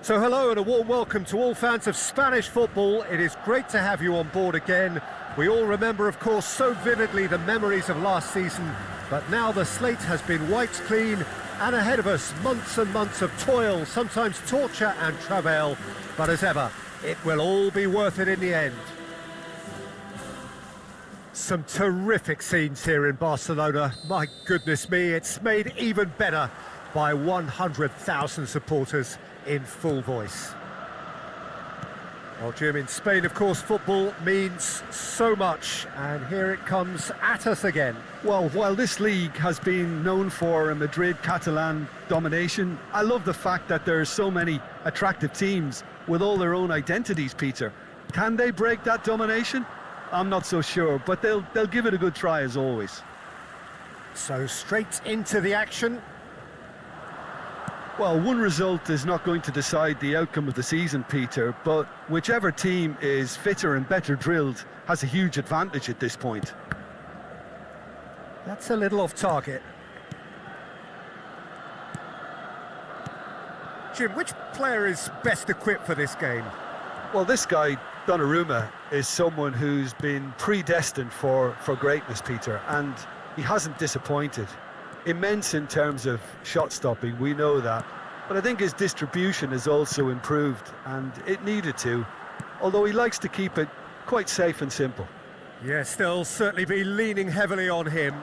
So hello and a warm welcome to all fans of Spanish football. It is great to have you on board again. We all remember, of course, so vividly the memories of last season, but now the slate has been wiped clean, and ahead of us, months and months of toil, sometimes torture and travail. But as ever, it will all be worth it in the end. Some terrific scenes here in Barcelona. My goodness me, it's made even better by 100,000 supporters in full voice. Well, Jim, in Spain, of course, football means so much, and here it comes at us again. Well, while this league has been known for a Madrid-Catalan domination, I love the fact that there are so many attractive teams with all their own identities, Peter. Can they break that domination? I'm not so sure, but they'll give it a good try as always. So straight into the action. Well, one result is not going to decide the outcome of the season, Peter, but whichever team is fitter and better drilled has a huge advantage at this point. That's a little off target. Jim, which player is best equipped for this game? Well, this guy, Donnarumma, is someone who's been predestined for greatness, Peter, and he hasn't disappointed. Immense in terms of shot stopping, we know that, but I think his distribution has also improved, and it needed to, although he likes to keep it quite safe and simple. Yes, they'll certainly be leaning heavily on him.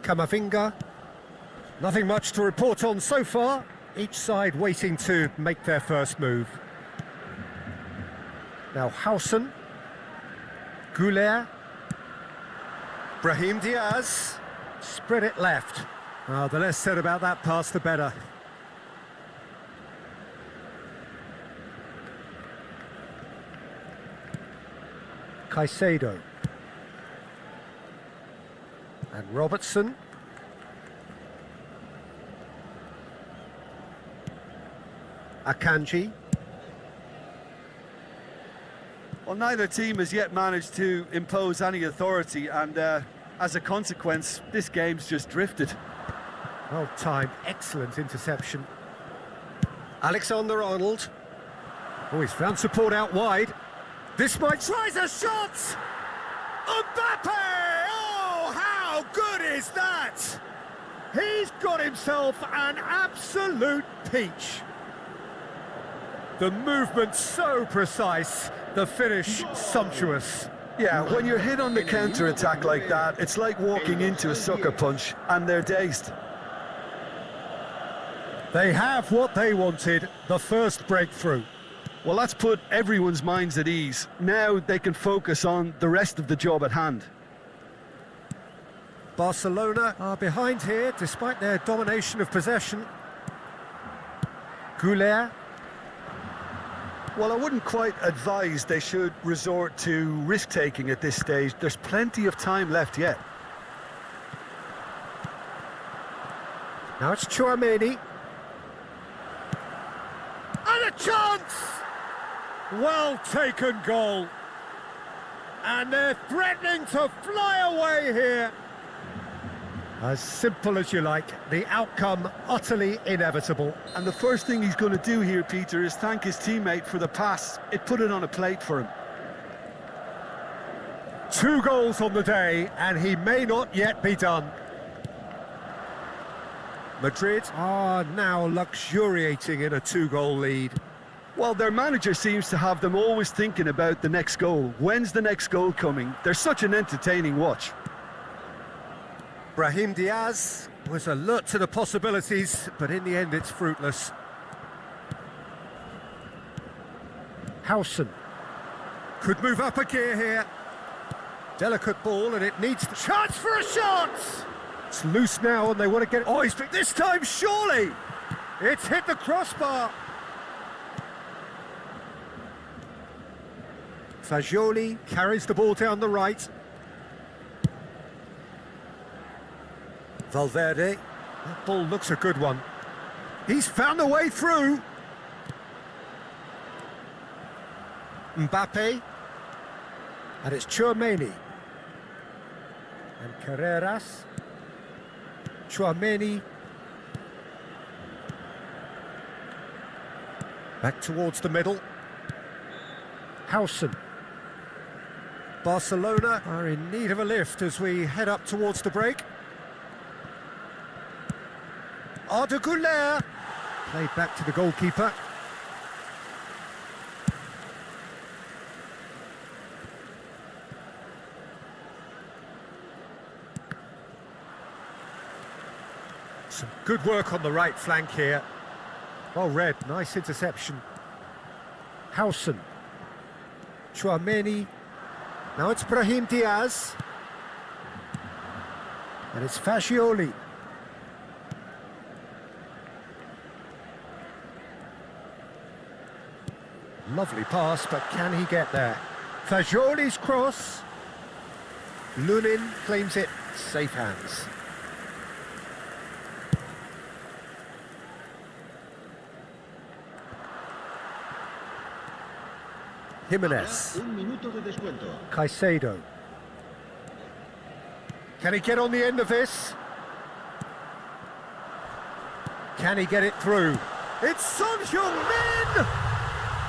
Camavinga. Nothing much to report on so far. Each side waiting to make their first move. Now Howson. Goulet. Brahim Diaz. Spread it left. The less said about that pass, the better. Caicedo. And Robertson. Akanji. Well, neither team has yet managed to impose any authority, and as a consequence, this game's just drifted. Well timed, excellent interception. Alexander-Arnold. Oh, he's found support out wide. This might tries a shot! Mbappe! Oh, how good is that? He's got himself an absolute peach. The movement so precise, the finish sumptuous. Yeah, when you're hit on the counter-attack like that, it's like walking into a sucker punch, and they're dazed. They have what they wanted, the first breakthrough. Well, that's put everyone's minds at ease. Now they can focus on the rest of the job at hand. Barcelona are behind here, despite their domination of possession. Goulet. Well, I wouldn't quite advise they should resort to risk-taking at this stage. There's plenty of time left yet. Now it's Tchouaméni. And a chance! Well taken goal. And they're threatening to fly away here. As simple as you like, the outcome utterly inevitable. And the first thing he's going to do here, Peter, is thank his teammate for the pass. It put it on a plate for him. 2 goals on the day, and he may not yet be done. Madrid are now luxuriating in a 2-goal lead. Well, their manager seems to have them always thinking about the next goal. When's the next goal coming? They're such an entertaining watch. Brahim Diaz was alert to the possibilities, but in the end it's fruitless. Howson could move up a gear here. Delicate ball, and it needs the chance for a shot! It's loose now, and they want to get it. Oh, he's this time, surely! It's hit the crossbar. Fagioli carries the ball down the right. Valverde. That ball looks a good one. He's found a way through. Mbappe. And it's Tchouaméni. And Carreras. Tchouaméni. Back towards the middle. Howson. Barcelona are in need of a lift as we head up towards the break. Arda Güler. Played back to the goalkeeper. Some good work on the right flank here. Well read, nice interception. Howson. Tchouaméni. Now it's Brahim Diaz. And it's Fagioli. Lovely pass, but can he get there? Fagioli's cross. Lunin claims it. Safe hands. Jimenez. Caicedo. Can he get on the end of this? Can he get it through? It's Son Heung-min!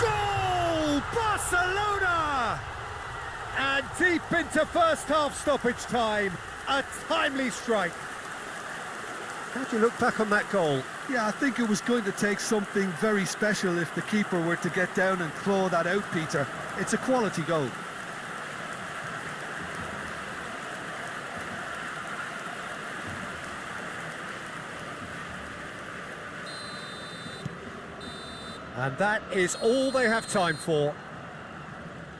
Goal! Barcelona! And deep into first half stoppage time, a timely strike. How do you look back on that goal? Yeah, I think it was going to take something very special if the keeper were to get down and claw that out, Peter. It's a quality goal. And that is all they have time for.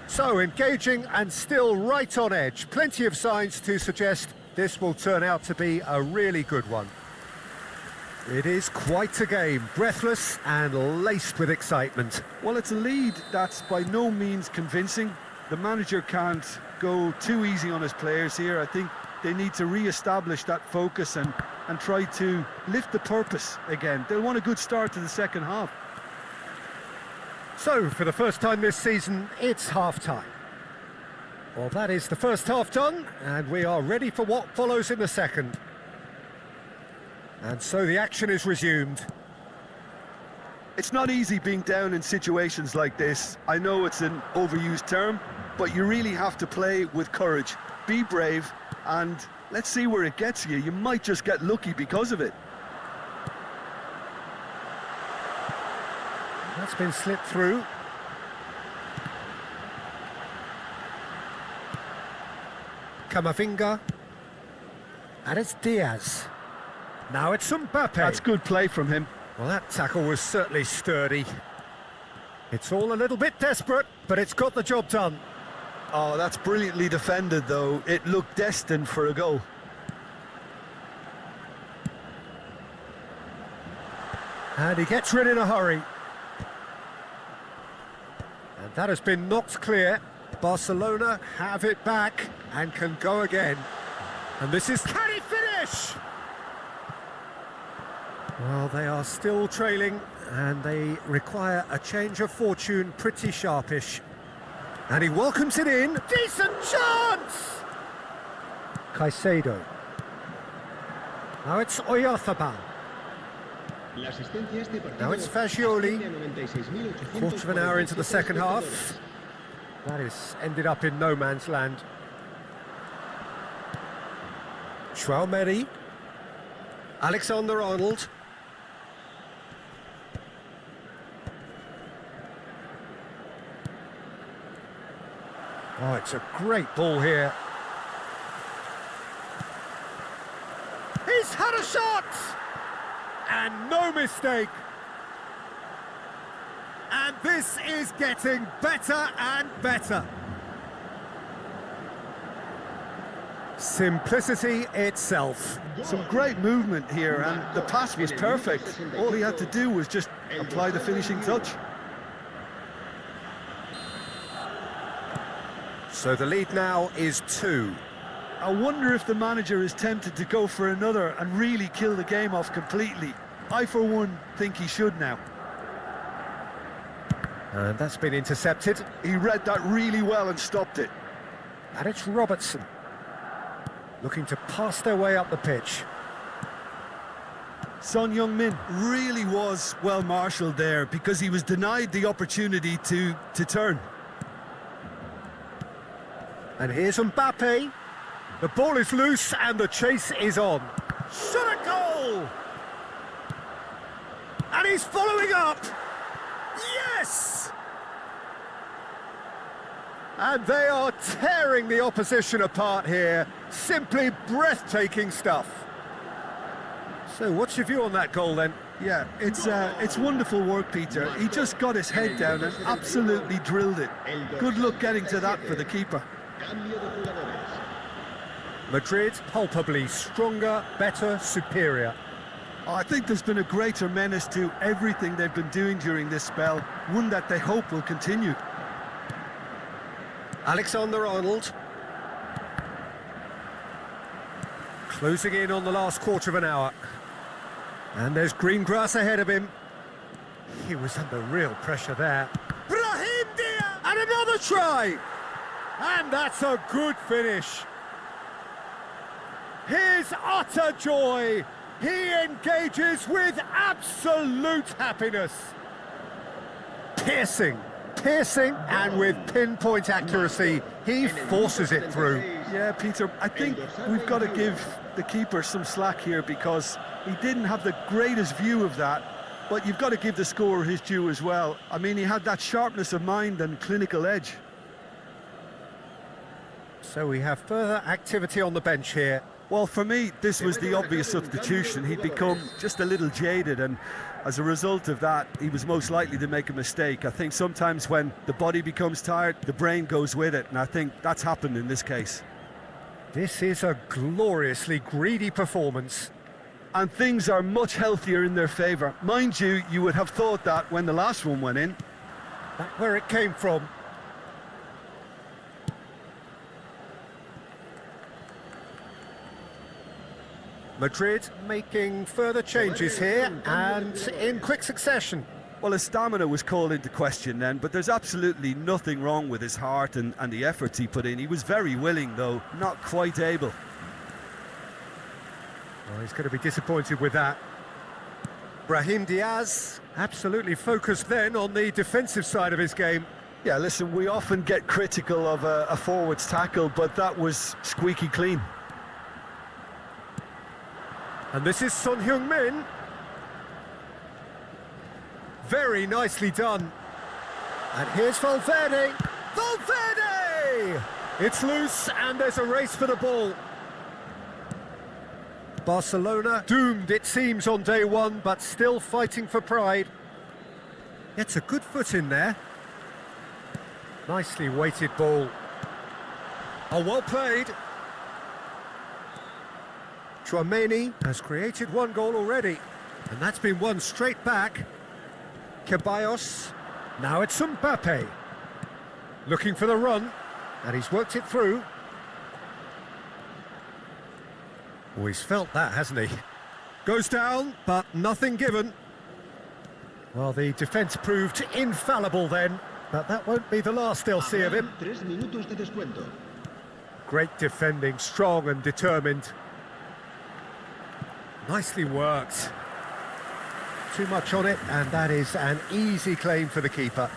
So, engaging and still right on edge. Plenty of signs to suggest this will turn out to be a really good one. It is quite a game, breathless and laced with excitement. Well, it's a lead that's by no means convincing. The manager can't go too easy on his players here. I think they need to re-establish that focus and try to lift the purpose again. They'll want a good start to the second half. So, for the first time this season, it's half-time. Well, that is the first half done, and we are ready for what follows in the second. And so the action is resumed. It's not easy being down in situations like this. I know it's an overused term, but you really have to play with courage. Be brave, and let's see where it gets you. You might just get lucky because of it. That's been slipped through. Camavinga. And it's Diaz. Now it's Mbappe. That's good play from him. Well, that tackle was certainly sturdy. It's all a little bit desperate, but it's got the job done. Oh, that's brilliantly defended, though. It looked destined for a goal. And he gets rid in a hurry. And that has been knocked clear. Barcelona have it back and can go again. And this is... Can he finish? Well, they are still trailing, and they require a change of fortune pretty sharpish. And he welcomes it in. Decent chance! Caicedo. Now it's Oyarzabal. Now it's Fagioli. Quarter of an hour into the second half. That is ended up in no man's land. Tchouaméni. Alexander-Arnold. Oh, it's a great ball here. He's had a shot! And no mistake. And this is getting better and better. Simplicity itself. Some great movement here, and the pass was perfect. All he had to do was just apply the finishing touch. So the lead now is 2. I wonder if the manager is tempted to go for another and really kill the game off completely. I, for one, think he should now. And that's been intercepted. He read that really well and stopped it. And it's Robertson. Looking to pass their way up the pitch. Son Heung-min really was well marshalled there because he was denied the opportunity to turn. And here's Mbappe. The ball is loose and the chase is on. Shot a goal! And he's following up! Yes! And they are tearing the opposition apart here. Simply breathtaking stuff. So what's your view on that goal then? Yeah, it's wonderful work, Peter. He just got his head down and absolutely drilled it. Good luck getting to that for the keeper. Madrid palpably stronger, better, superior. I think there's been a greater menace to everything they've been doing during this spell, one that they hope will continue. Alexander-Arnold. Closing in on the last quarter of an hour. And there's green grass ahead of him. He was under real pressure there. Brahim Diaz! And another try! And that's a good finish. His utter joy. He engages with absolute happiness. Piercing, and with pinpoint accuracy, he forces it through. Yeah, Peter, I think we've got to give the keeper some slack here because he didn't have the greatest view of that, but you've got to give the scorer his due as well. I mean, he had that sharpness of mind and clinical edge. So we have further activity on the bench here. Well, for me, this was the obvious substitution. He'd become just a little jaded, and as a result of that, he was most likely to make a mistake. I think sometimes when the body becomes tired, the brain goes with it, and I think that's happened in this case. This is a gloriously greedy performance. And things are much healthier in their favour. Mind you, you would have thought that when the last one went in. That's where it came from. Madrid making further changes here and in quick succession. Well, his stamina was called into question then, but there's absolutely nothing wrong with his heart and the efforts he put in. He was very willing, though, not quite able. Well, he's going to be disappointed with that. Brahim Diaz, absolutely focused then on the defensive side of his game. Yeah, listen, we often get critical of a forward's tackle, but that was squeaky clean. And this is Son Heung-min. Very nicely done. And here's Valverde. Valverde! It's loose and there's a race for the ball. Barcelona doomed, it seems, on day one, but still fighting for pride. Gets a good foot in there. Nicely weighted ball. Oh, well played. Tchouaméni has created one goal already, and that's been won straight back. Ceballos. Now it's Mbappe. Looking for the run, and he's worked it through. Oh, he's felt that, hasn't he? Goes down, but nothing given. Well, the defence proved infallible then, but that won't be the last they'll see of him. Great defending, strong and determined. Nicely worked. Too much on it, and that is an easy claim for the keeper.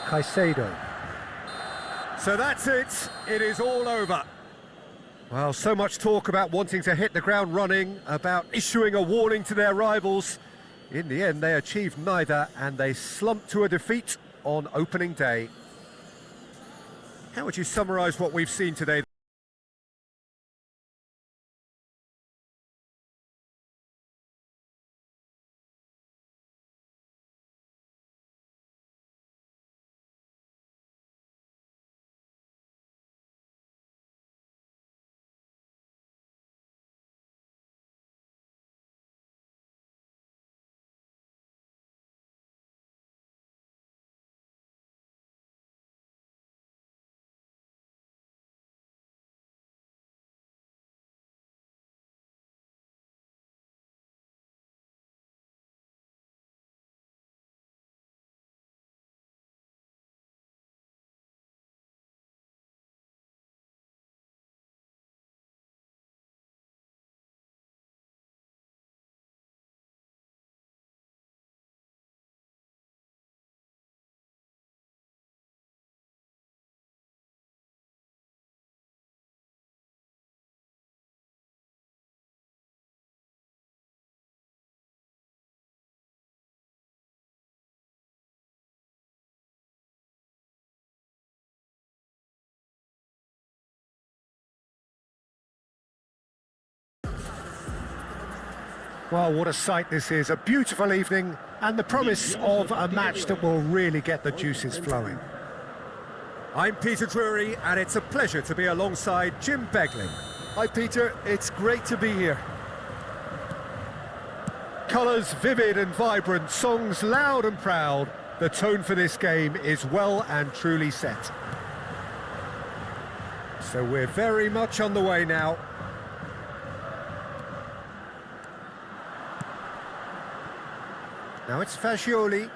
Caicedo. So that's it. It is all over. Well, so much talk about wanting to hit the ground running, about issuing a warning to their rivals. In the end, they achieved neither, and they slumped to a defeat on opening day. How would you summarise what we've seen today? Well, what a sight this is. A beautiful evening and the promise of a match that will really get the juices flowing. I'm Peter Drury, and it's a pleasure to be alongside Jim Beglin. Hi, Peter. It's great to be here. Colours vivid and vibrant, songs loud and proud. The tone for this game is well and truly set. So we're very much on the way now. Now it's Fagioli.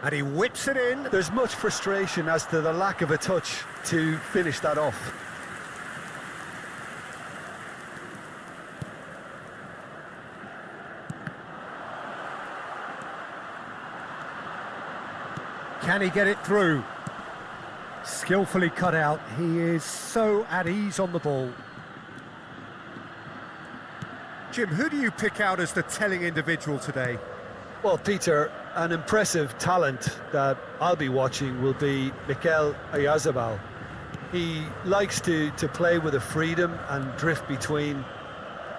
And he whips it in. There's much frustration as to the lack of a touch to finish that off. Can he get it through? Skillfully cut out. He is so at ease on the ball. Jim, who do you pick out as the telling individual today? Well, Peter, an impressive talent that I'll be watching will be Mikel Oyarzabal. He likes to play with a freedom and drift between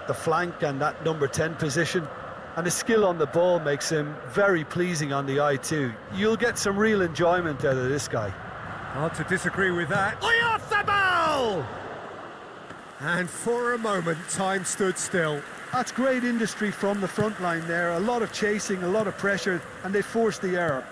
the flank and that number 10 position. And his skill on the ball makes him very pleasing on the eye too. You'll get some real enjoyment out of this guy. Hard to disagree with that. Oyarzabal! And for a moment, time stood still. That's great industry from the front line there. A lot of chasing, a lot of pressure, and they forced the error.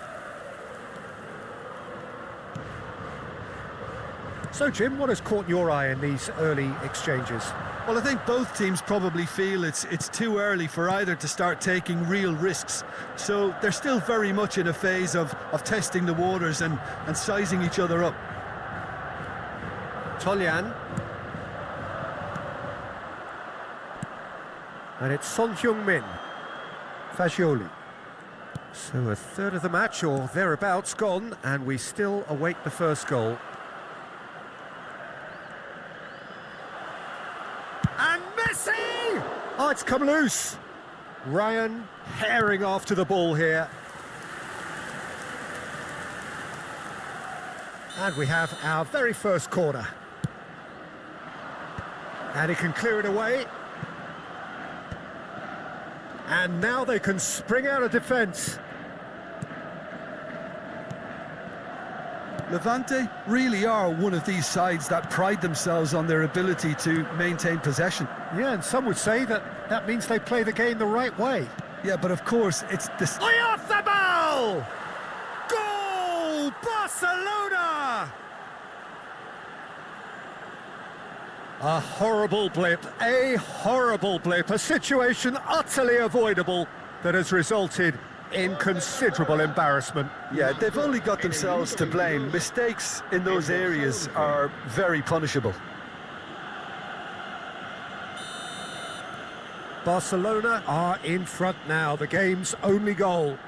So, Jim, what has caught your eye in these early exchanges? Well, I think both teams probably feel it's too early for either to start taking real risks. So they're still very much in a phase of testing the waters and sizing each other up. Toljan. And it's Son Heung-min. Fagioli. So a third of the match or thereabouts gone, and we still await the first goal. And Messi! Oh, it's come loose. Ryan herring after the ball here. And we have our very first corner. And he can clear it away. And now they can spring out of defence. Levante really are one of these sides that pride themselves on their ability to maintain possession. Yeah, and some would say that means they play the game the right way. Yeah, but of course, it's this... Oyarzabal! Goal! Barcelona! A horrible blip, a situation utterly avoidable that has resulted in considerable embarrassment. Yeah, they've only got themselves to blame. Mistakes in those areas are very punishable. Barcelona are in front now, the game's only goal.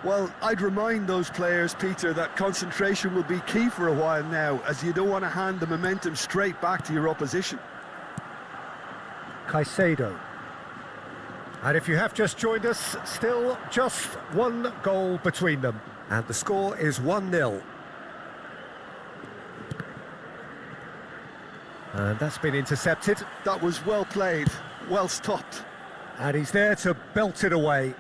Well, I'd remind those players, Peter, that concentration will be key for a while now, as you don't want to hand the momentum straight back to your opposition. Caicedo. And if you have just joined us, still just one goal between them. And the score is 1-0. And that's been intercepted. That was well played, well stopped. And he's there to belt it away.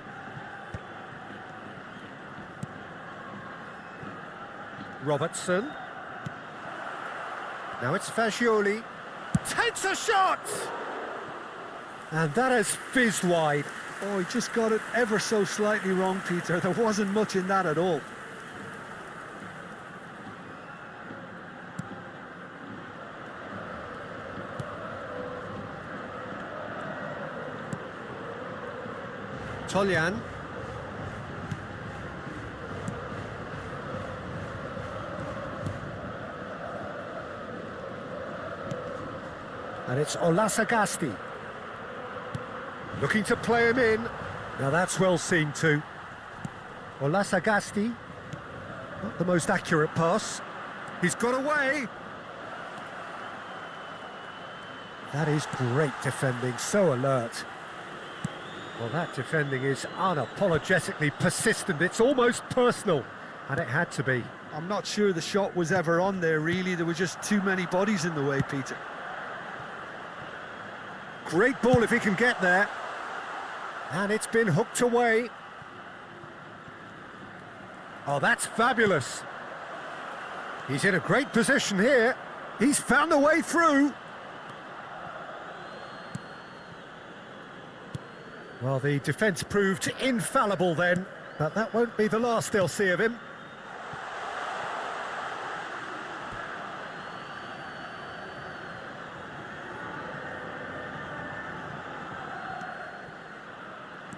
Robertson. Now it's Fagioli. Takes a shot! And that has fizzed wide. Oh, he just got it ever so slightly wrong, Peter. There wasn't much in that at all. Toljan. And it's Olasagasti. Looking to play him in. Now that's well seen too. Olasagasti. Not the most accurate pass. He's got away. That is great defending, so alert. Well, that defending is unapologetically persistent. It's almost personal, and it had to be. I'm not sure the shot was ever on there, really. There were just too many bodies in the way, Peter. Great ball if he can get there. And it's been hooked away. Oh, that's fabulous. He's in a great position here. He's found a way through. Well, the defence proved infallible then, but that won't be the last they'll see of him.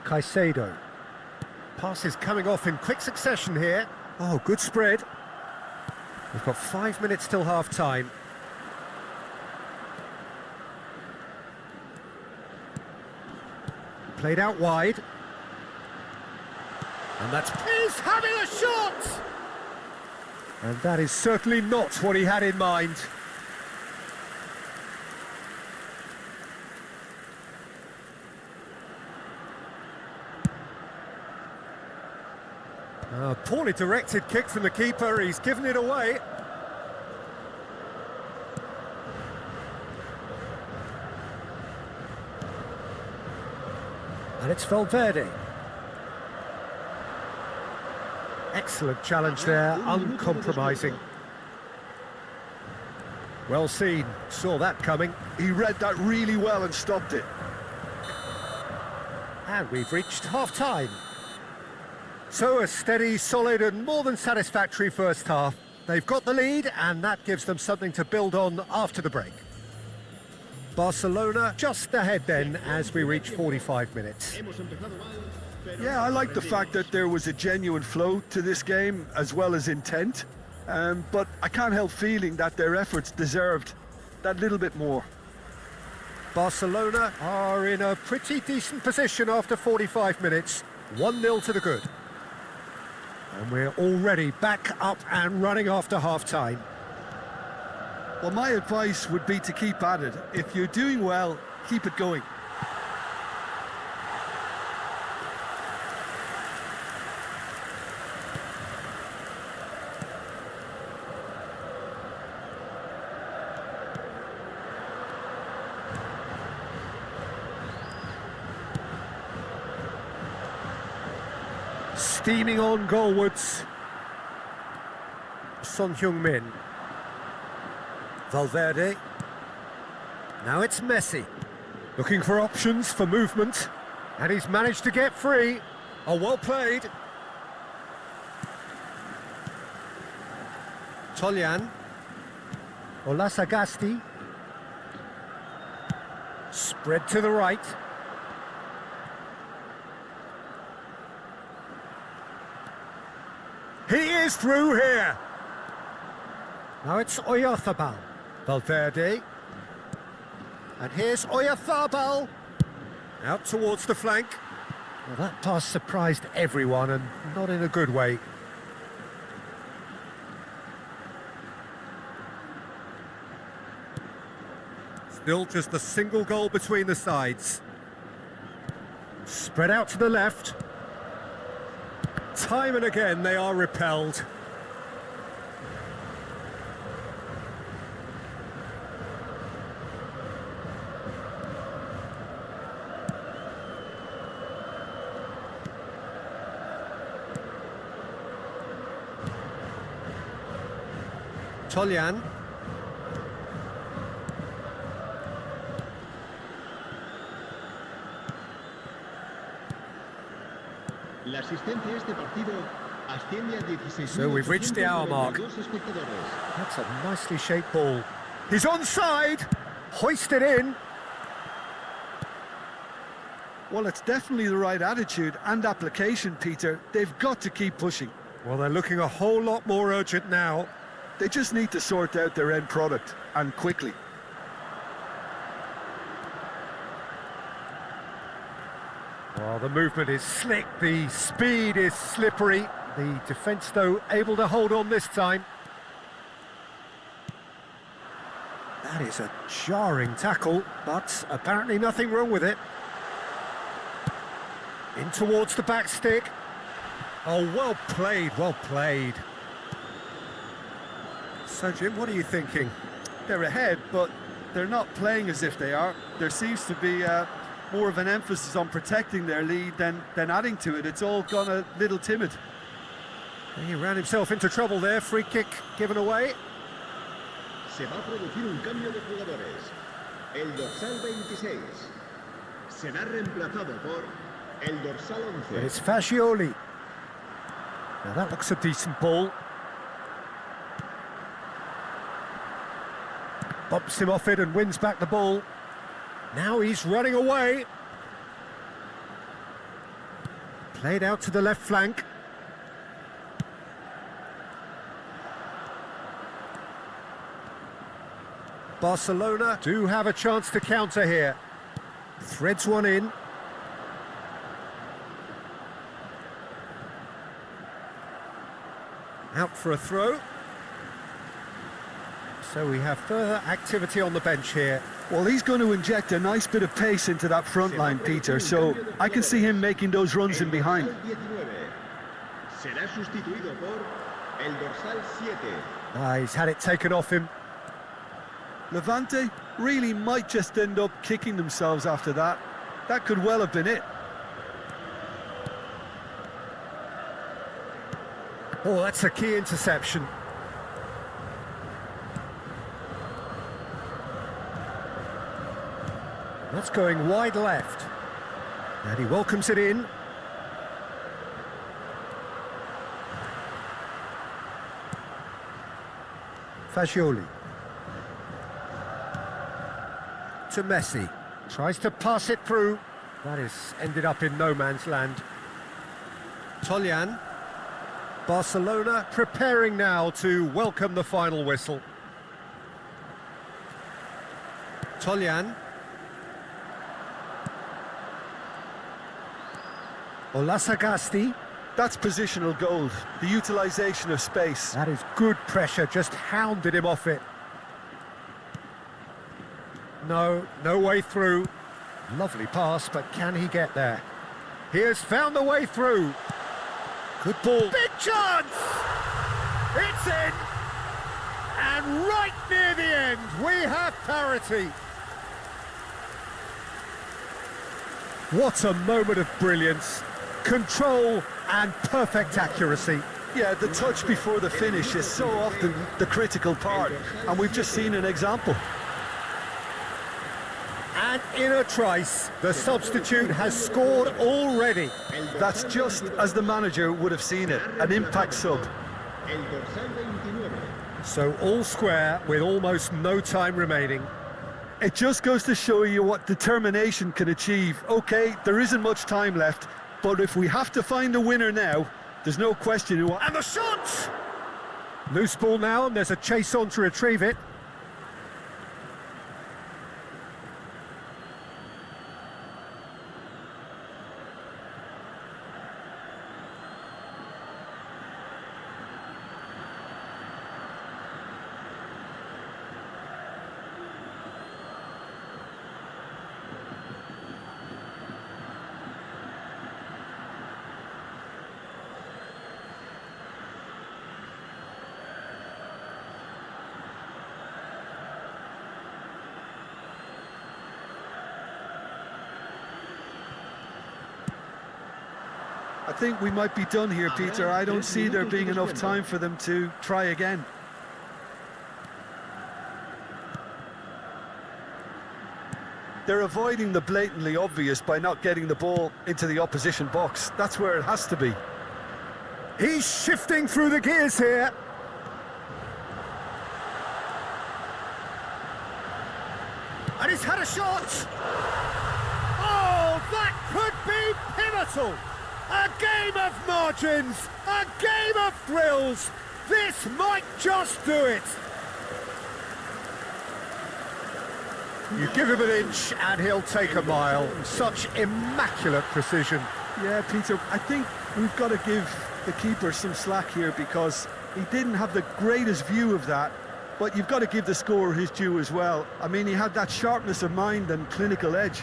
Caicedo. Passes coming off in quick succession here. Oh, good spread. We've got 5 minutes till half-time. Played out wide. And that's... He's having a shot! And that is certainly not what he had in mind. A poorly directed kick from the keeper, he's given it away. And it's Valverde. Excellent challenge there, uncompromising. Well seen, saw that coming. He read that really well and stopped it. And we've reached half-time. So a steady, solid and more than satisfactory first half. They've got the lead and that gives them something to build on after the break. Barcelona just ahead then as we reach 45 minutes. Yeah, I like the fact that there was a genuine flow to this game as well as intent. But I can't help feeling that their efforts deserved that little bit more. Barcelona are in a pretty decent position after 45 minutes. 1-0 to the good. And we're already back up and running after half-time. Well, my advice would be to keep at it. If you're doing well, keep it going. Steaming on goalwards. Son Heung-min. Valverde. Now it's Messi. Looking for options for movement. And he's managed to get free. Oh, well played. Toljan. Olasagasti. Spread to the right. He is through here. Now it's Oyarzabal. Valverde. And here's Oyarzabal. Out towards the flank. Well, that pass surprised everyone and not in a good way. Still just a single goal between the sides. Spread out to the left. Time and again they are repelled. Toljan. So we've reached the hour mark. That's a nicely shaped ball. He's onside! Hoisted in. Well, it's definitely the right attitude and application, Peter. They've got to keep pushing. Well, they're looking a whole lot more urgent now. They just need to sort out their end product, and quickly. Well, the movement is slick, the speed is slippery. The defence, though, able to hold on this time. That is a jarring tackle, but apparently nothing wrong with it. In towards the back stick. Oh, well played, well played. So, Jim, what are you thinking? They're ahead, but they're not playing as if they are. There seems to be more of an emphasis on protecting their lead than adding to it. It's all gone a little timid. He ran himself into trouble there. Free kick given away. Se va a producir un cambio de jugadores. El dorsal 26 será reemplazado por el dorsal 11. But it's Fascioli. Now that looks a decent ball. Bumps him off it and wins back the ball. Now he's running away. Played out to the left flank. Barcelona do have a chance to counter here. Threads one in. Out for a throw. So we have further activity on the bench here. Well, he's going to inject a nice bit of pace into that front line, Peter, so I can see him making those runs in behind. Será sustituido por el dorsal 7. He's had it taken off him. Levante really might just end up kicking themselves after that. That could well have been it. Oh, that's a key interception. That's going wide left. And he welcomes it in. Fascioli. To Messi. Tries to pass it through. That is ended up in no man's land. Toljan. Barcelona preparing now to welcome the final whistle. Toljan. Olasagasti. That's positional gold, the utilisation of space. That is good pressure, just hounded him off it. No way through. Lovely pass, but can he get there? He has found the way through. Good ball. Big chance! It's in! And right near the end, we have parity. What a moment of brilliance. Control and perfect accuracy. Yeah, the touch before the finish is so often the critical part, and we've just seen an example. And in a trice, the substitute has scored already. That's just as the manager would have seen it, an impact sub. El dorsal 29. So all square with almost no time remaining. It just goes to show you what determination can achieve. Okay, there isn't much time left, but if we have to find a winner now, there's no question who... And the shot! Loose ball now, and there's a chase on to retrieve it. I think we might be done here, Peter. I don't see there being enough time for them to try again. They're avoiding the blatantly obvious by not getting the ball into the opposition box. That's where it has to be. He's shifting through the gears here. And he's had a shot. Oh, that could be pivotal. A game of margins, a game of thrills. This might just do it. You give him an inch and he'll take a mile. Such immaculate precision. Yeah, Peter, I think we've got to give the keeper some slack here because he didn't have the greatest view of that, but you've got to give the scorer his due as well. I mean, he had that sharpness of mind and clinical edge.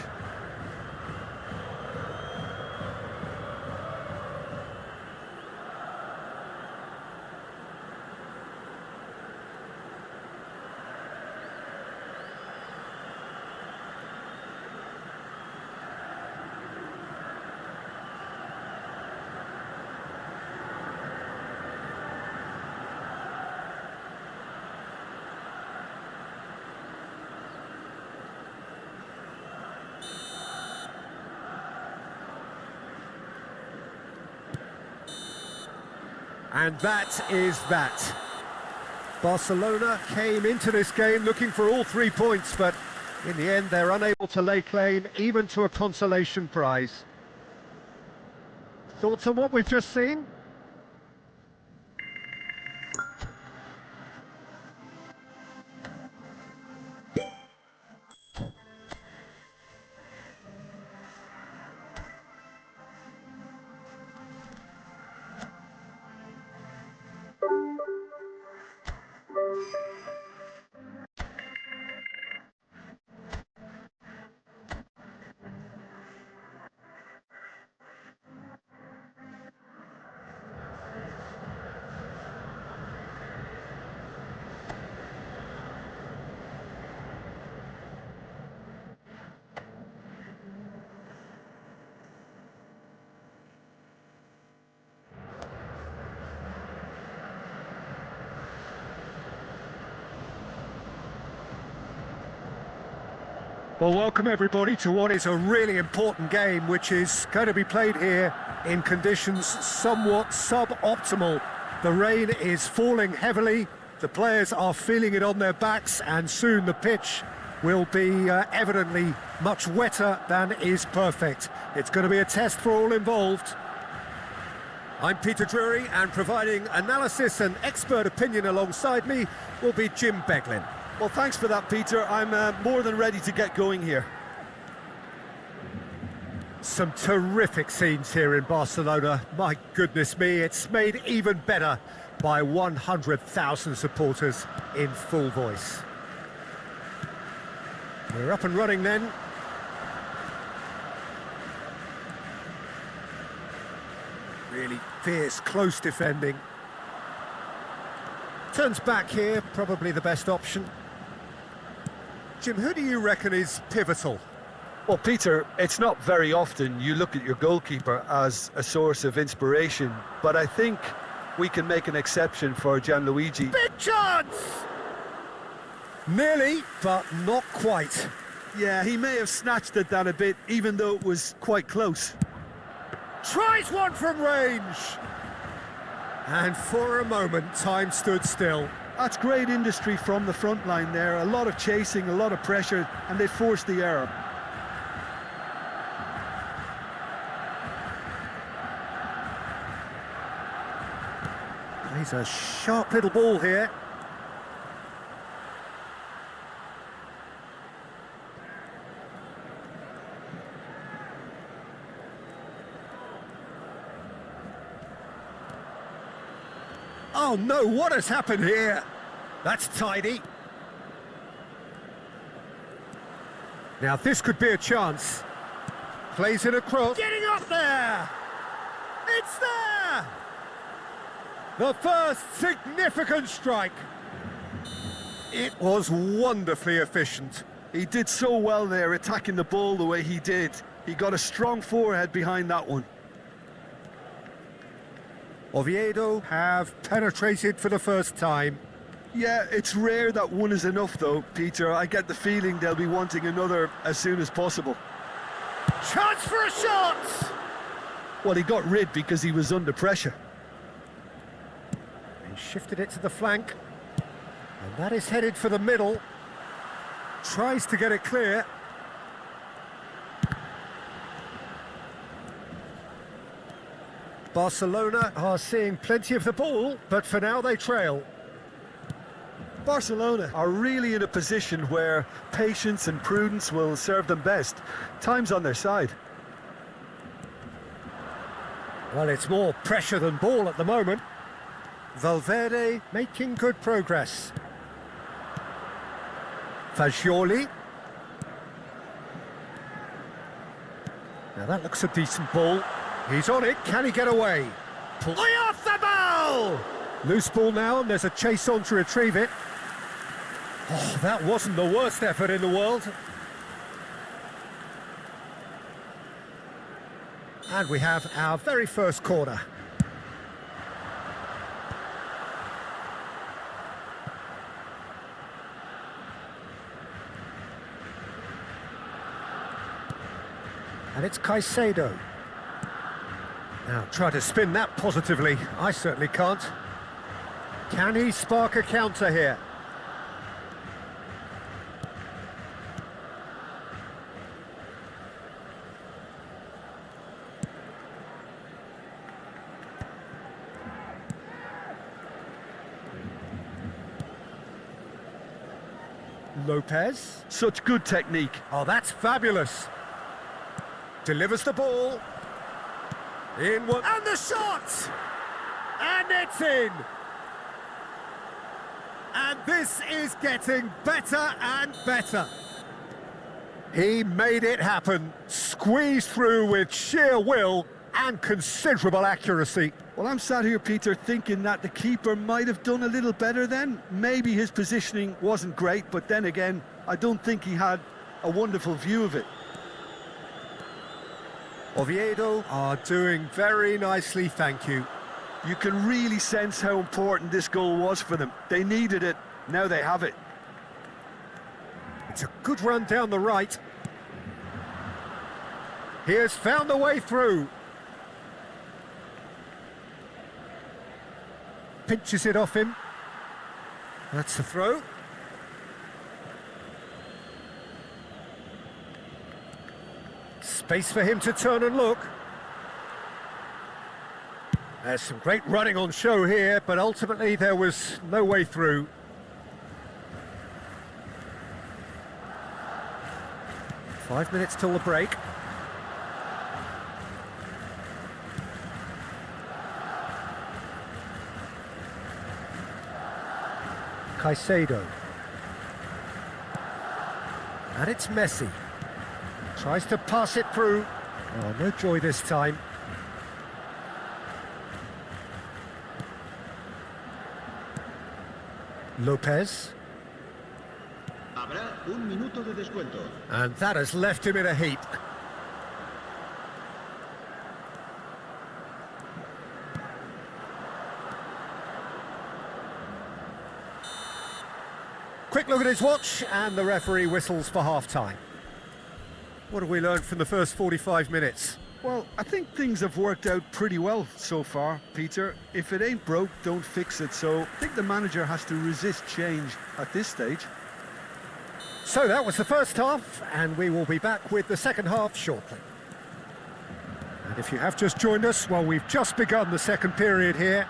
And that is that. Barcelona came into this game looking for all 3 points, but in the end they're unable to lay claim even to a consolation prize. Thoughts on what we've just seen? Well, welcome everybody to what is a really important game, which is going to be played here in conditions somewhat suboptimal. The rain is falling heavily, the players are feeling it on their backs, and soon the pitch will be evidently much wetter than is perfect. It's going to be a test for all involved. I'm Peter Drury, and providing analysis and expert opinion alongside me will be Jim Beglin. Well, thanks for that, Peter. I'm more than ready to get going here. Some terrific scenes here in Barcelona. My goodness me, it's made even better by 100,000 supporters in full voice. We're up and running then. Really fierce, close defending. Turns back here, probably the best option. Jim, who do you reckon is pivotal? Well, Peter, it's not very often you look at your goalkeeper as a source of inspiration, but I think we can make an exception for Gianluigi. Big chance! Nearly, but not quite. Yeah, he may have snatched at that a bit, even though it was quite close. Tries one from range! And for a moment, time stood still. That's great industry from the front line there. A lot of chasing, a lot of pressure, and they forced the error. Plays a sharp little ball here. Oh no, what has happened here? That's tidy. Now this could be a chance. Plays it across. Getting up there! It's there! The first significant strike. It was wonderfully efficient. He did so well there, attacking the ball the way he did. He got a strong forehead behind that one. Oviedo have penetrated for the first time. Yeah, it's rare that one is enough though, Peter. I get the feeling they'll be wanting another as soon as possible. Chance for a shot! Well, he got rid because he was under pressure. He shifted it to the flank. And that is headed for the middle. Tries to get it clear. Barcelona are seeing plenty of the ball, but for now they trail. Barcelona are really in a position where patience and prudence will serve them best. Time's on their side. Well, it's more pressure than ball at the moment. Valverde making good progress. Fagioli. Now that looks a decent ball. He's on it, can he get away? Play off the ball! Loose ball now, and there's a chase on to retrieve it. Oh, that wasn't the worst effort in the world. And we have our very first corner. And it's Caicedo. Now, try to spin that positively. I certainly can't. Can he spark a counter here? Lopez. Such good technique. Oh, that's fabulous. Delivers the ball. In one. And the shot! And it's in! And this is getting better and better. He made it happen. Squeezed through with sheer will and considerable accuracy. Well, I'm sat here, Peter, thinking that the keeper might have done a little better then. Maybe his positioning wasn't great, but then again, I don't think he had a wonderful view of it. Oviedo are doing very nicely, thank you. You can really sense how important this goal was for them. They needed it, now they have it. It's a good run down the right. He has found a way through. Pinches it off him. That's the throw. Space for him to turn and look. There's some great running on show here, but ultimately there was no way through. Five minutes till the break. Caicedo. And it's Messi. Tries to pass it through. Oh, no joy this time. Lopez. Habrá un minuto de descuento. And that has left him in a heap. Quick look at his watch, and the referee whistles for half-time. What have we learned from the first 45 minutes? Well, I think things have worked out pretty well so far, Peter. If it ain't broke, don't fix it. So I think the manager has to resist change at this stage. So that was the first half, and we will be back with the second half shortly. And if you have just joined us, well, we've just begun the second period here.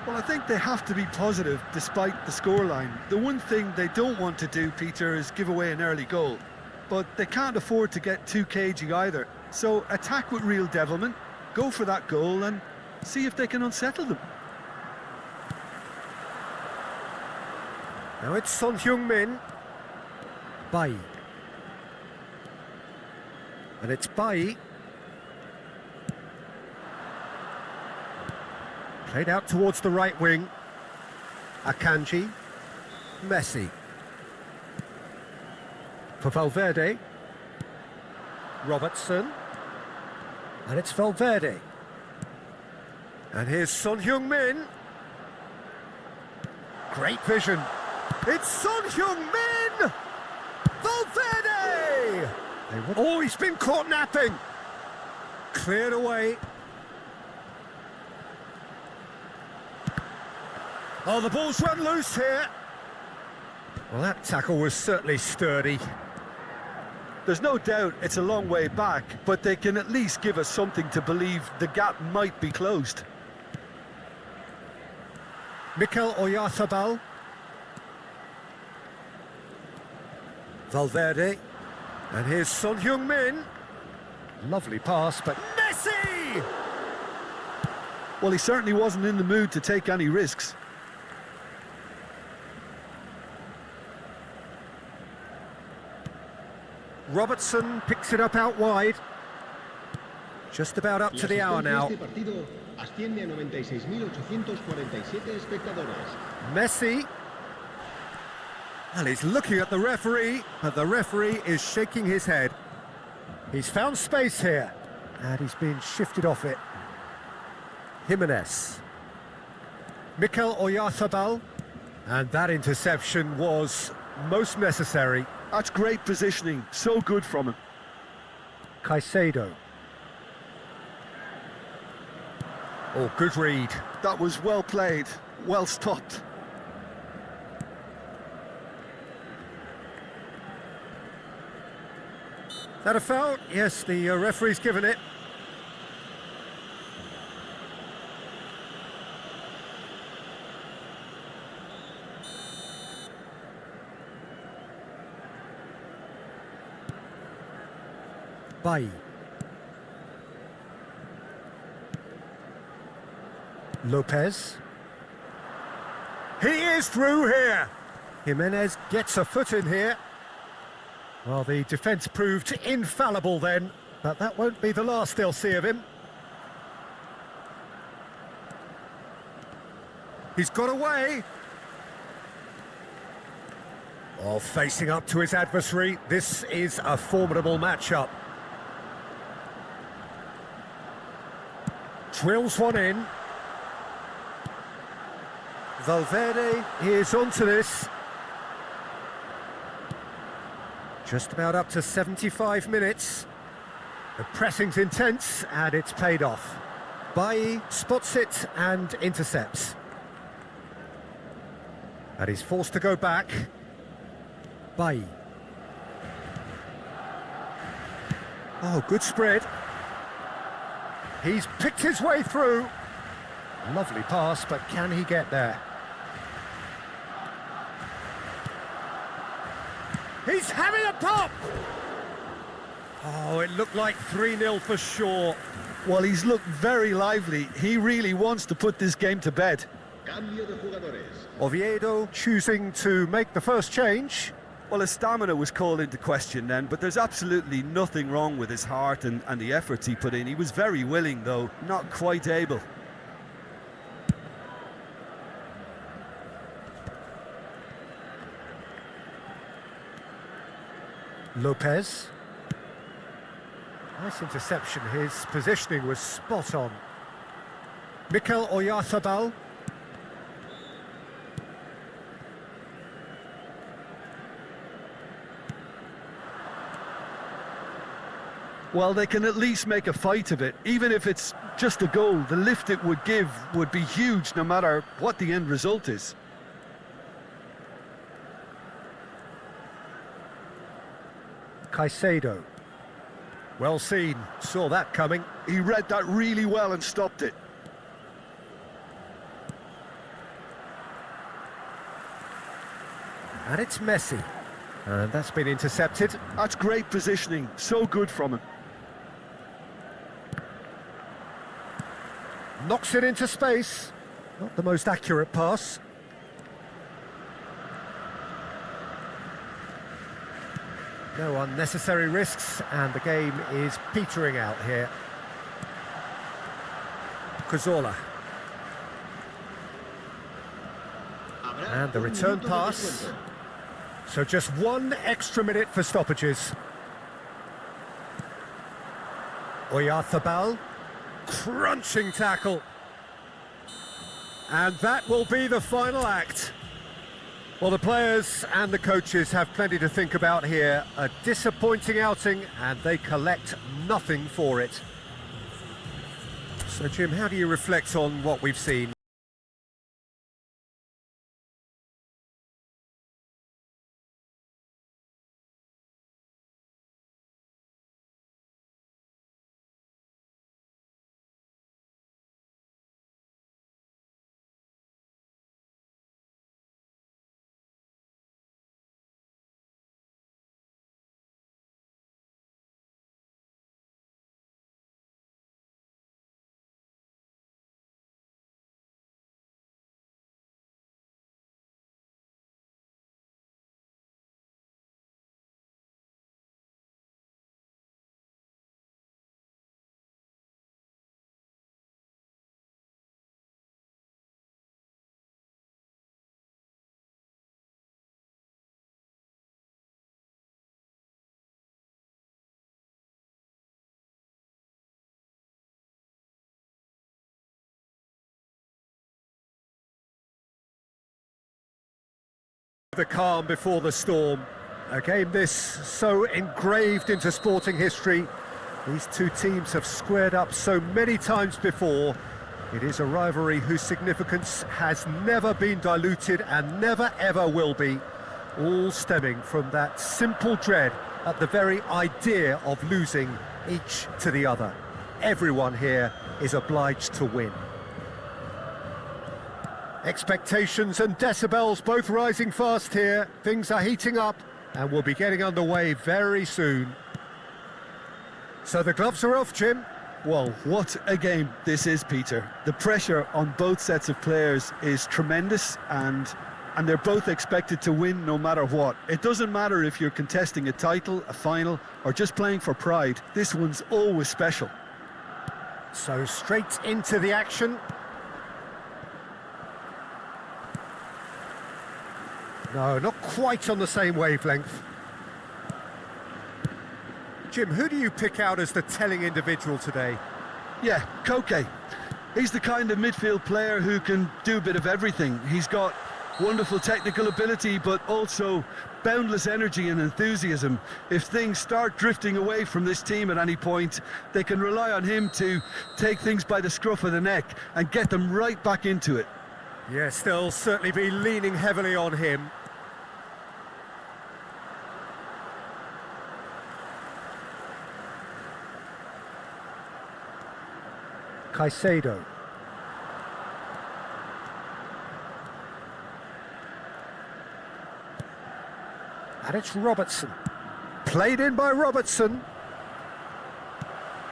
Well, I think they have to be positive despite the scoreline. The one thing they don't want to do, Peter, is give away an early goal. But they can't afford to get too cagey either. So attack with real devilment, go for that goal and see if they can unsettle them. Now it's Son Heung-min. Bai. And it's Bai. Played out towards the right wing. Akanji. Messi. For Valverde. Robertson. And it's Valverde. And here's Son Heung-min. Great vision. It's Son Heung-min! Valverde! Oh, he's been caught napping. Cleared away. Oh, the ball's run loose here. Well, that tackle was certainly sturdy. There's no doubt it's a long way back, but they can at least give us something to believe the gap might be closed. Mikel Oyarzabal. Valverde. And here's Son Heung-min. Lovely pass, but Messi! Well, he certainly wasn't in the mood to take any risks. Robertson picks it up out wide. Just about up to the hour now. Asciende a 96.847 espectadores. Messi. And he's looking at the referee, but the referee is shaking his head. He's found space here, and he's been shifted off it. Jimenez. Mikel Oyarzabal. And that interception was most necessary. That's great positioning, so good from him. Caicedo. Oh, good read. That was well played, well stopped. That a foul? Yes, the referee's given it. Bailly. Lopez. He is through here. Jimenez gets a foot in here. Well, the defence proved infallible then, but that won't be the last they'll see of him. He's got away. Oh, facing up to his adversary. This is a formidable matchup. Drills one in. Valverde is onto this. Just about up to 75 minutes. The pressing's intense and it's paid off. Bailly spots it and intercepts. And he's forced to go back. Bailly. Oh, good spread. He's picked his way through. Lovely pass, but can he get there? He's having a pop! Oh, it looked like 3-0 for sure. Well, he's looked very lively. He really wants to put this game to bed. Cambio de jugadores. Oviedo choosing to make the first change. Well, his stamina was called into question then, but there's absolutely nothing wrong with his heart and the efforts he put in. He was very willing, though, not quite able. Lopez. Nice interception. His positioning was spot on. Mikel Oyarzabal. Well, they can at least make a fight of it. Even if it's just a goal, the lift it would give would be huge no matter what the end result is. Caicedo. Well seen, saw that coming. He read that really well and stopped it. And it's Messi. And that's been intercepted. That's great positioning, so good from him. Knocks it into space. Not the most accurate pass. No unnecessary risks, and the game is petering out here. Cazorla. And the return pass. So just one extra minute for stoppages. Oyarzabal. Crunching tackle. And that will be the final act. Well, the players and the coaches have plenty to think about here. A disappointing outing, and they collect nothing for it. So, Jim, how do you reflect on what we've seen? The calm before the storm. A game this so engraved into sporting history. These two teams have squared up so many times before, It is a rivalry whose significance has never been diluted and never ever will be, all stemming from that simple dread at the very idea of losing each to the other. Everyone here is obliged to win. Expectations and decibels both rising fast here. Things are heating up and we'll be getting underway very soon. So the gloves are off, Jim. Well, what a game this is, Peter. The pressure on both sets of players is tremendous, and they're both expected to win no matter what. It doesn't matter if you're contesting a title, a final, or just playing for pride. This one's always special. So straight into the action. No, not quite on the same wavelength. Jim, who do you pick out as the telling individual today? Yeah, Koke. He's the kind of midfield player who can do a bit of everything. He's got wonderful technical ability, but also boundless energy and enthusiasm. If things start drifting away from this team at any point, they can rely on him to take things by the scruff of the neck and get them right back into it. Yes, they'll certainly be leaning heavily on him. Caicedo. And it's Robertson. Played in by Robertson.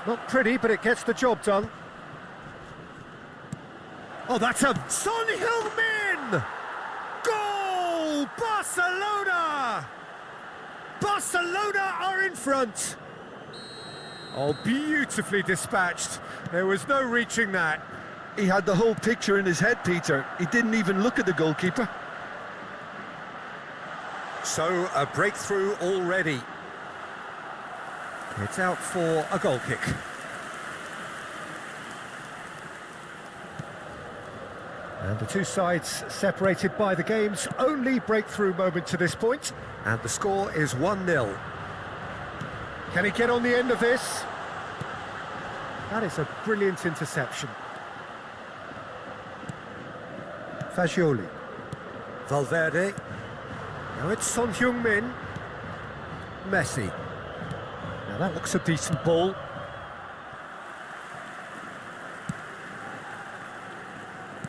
Not pretty, but it gets the job done. Oh, that's a Son Heung-min! Goal! Barcelona! Barcelona are in front. Oh, beautifully dispatched. There was no reaching that. He had the whole picture in his head, Peter. He didn't even look at the goalkeeper. So, a breakthrough already. It's out for a goal kick. And the two sides separated by the game's only breakthrough moment to this point. And the score is 1-0. Can he get on the end of this? That is a brilliant interception. Fagioli. Valverde. Now it's Son Heung-min. Messi. Now that looks a decent ball.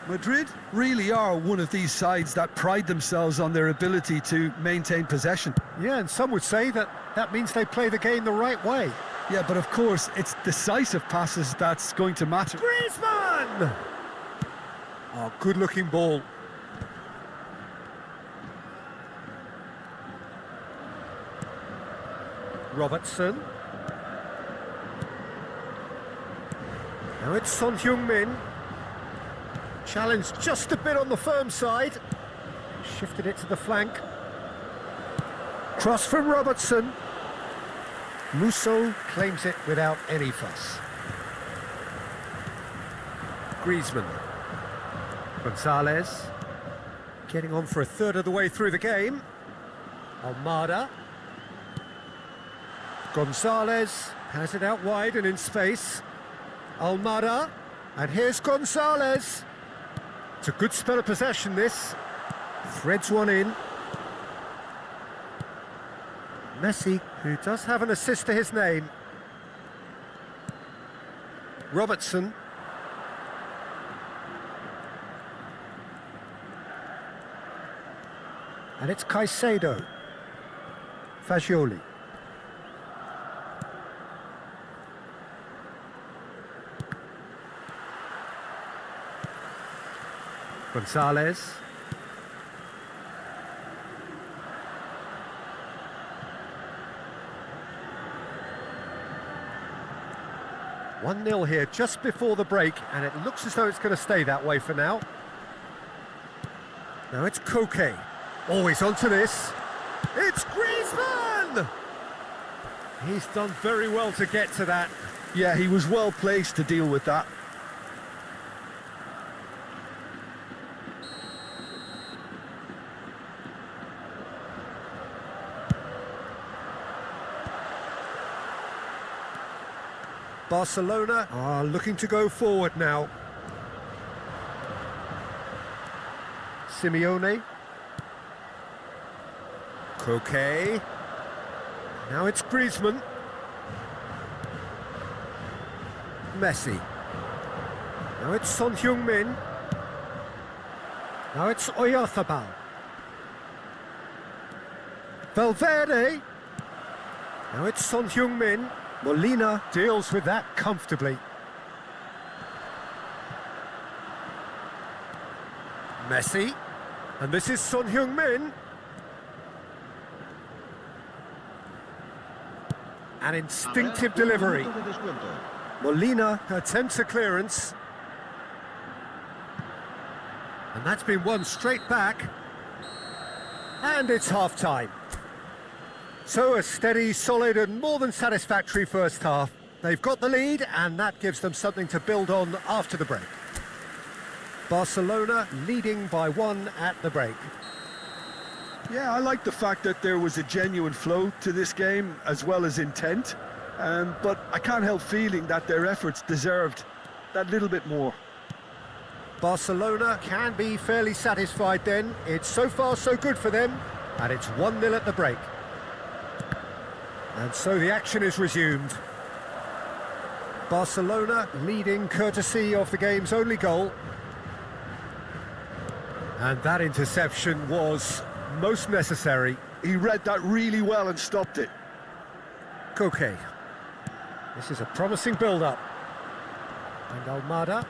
Madrid really are one of these sides that pride themselves on their ability to maintain possession. Yeah, and some would say that means they play the game the right way. Yeah, but of course, it's decisive passes that's going to matter. Griezmann! Oh, good-looking ball. Robertson. Now it's Son Heung-min. Challenged just a bit on the firm side. Shifted it to the flank. Cross from Robertson. Musso claims it without any fuss. Griezmann. Gonzalez. Getting on for a third of the way through the game. Almada. Gonzalez has it out wide and in space. Almada. And here's Gonzalez. It's a good spell of possession, this. Threads one in. Messi, who does have an assist to his name. Robertson. And it's Caicedo. Fagioli. Gonzalez. One 0 here just before the break, and it looks as though it's going to stay that way for now. Now it's Koke. Always onto this. It's Griezmann! He's done very well to get to that. Yeah, he was well placed to deal with that. Barcelona are looking to go forward now. Simeone. Koke. Now it's Griezmann. Messi. Now it's Son Heung-min. Now it's Oyarzabal. Valverde. Now it's Son Heung-min. Molina deals with that comfortably. Messi. And this is Son Heung-min. An instinctive delivery. Molina attempts a clearance. And that's been won straight back. And it's half-time. So a steady, solid and more than satisfactory first half. They've got the lead and that gives them something to build on after the break. Barcelona leading by 1 at the break. Yeah, I like the fact that there was a genuine flow to this game as well as intent. But I can't help feeling that their efforts deserved that little bit more. Barcelona can be fairly satisfied then. It's so far so good for them. And it's 1-0 at the break. And so the action is resumed. Barcelona leading courtesy of the game's only goal. And that interception was most necessary. He read that really well and stopped it. Koke. This is a promising build-up. And Almada.